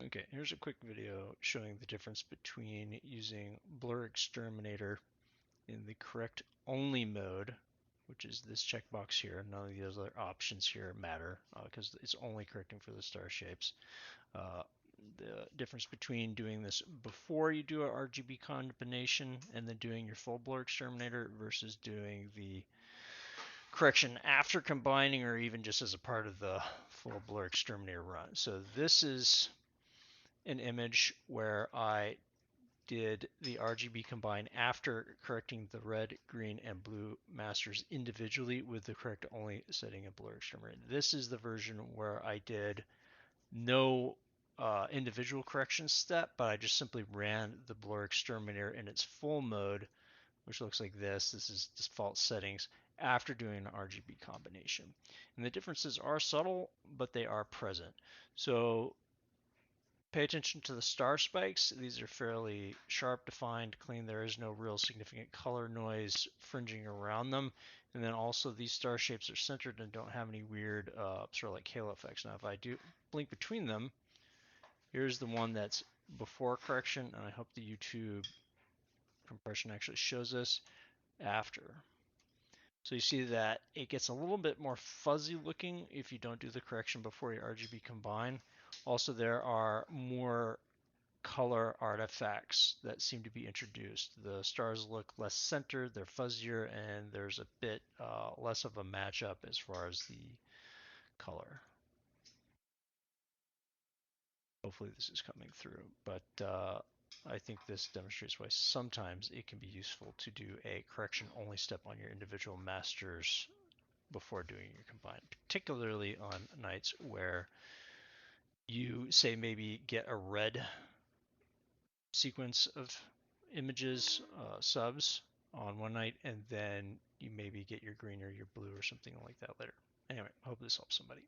Okay, here's a quick video showing the difference between using BlurXterminator in the correct only mode, which is this checkbox here. None of the other options here matter because it's only correcting for the star shapes. The difference between doing this before you do a RGB combination and then doing your full BlurXterminator versus doing the correction after combining or even just as a part of the full BlurXterminator run. So this is an image where I did the RGB combine after correcting the red, green, and blue masters individually with the correct only setting of BlurXterminator. This is the version where I did no individual correction step, but I just simply ran the BlurXterminator in its full mode, which looks like this. This is default settings after doing an RGB combination. And the differences are subtle, but they are present. So pay attention to the star spikes. These are fairly sharp, defined, clean. There is no real significant color noise fringing around them. And then also these star shapes are centered and don't have any weird sort of like halo effects. Now if I do blink between them, here's the one that's before correction, and I hope the YouTube compression actually shows us after. So you see that it gets a little bit more fuzzy looking if you don't do the correction before your RGB combine. Also, there are more color artifacts that seem to be introduced. The stars look less centered, they're fuzzier, and there's a bit less of a matchup as far as the color. Hopefully this is coming through, but I think this demonstrates why sometimes it can be useful to do a correction only step on your individual masters before doing your combine, particularly on nights where you say maybe get a red sequence of images, subs on one night, and then you maybe get your green or your blue or something like that later. Anyway, hope this helps somebody.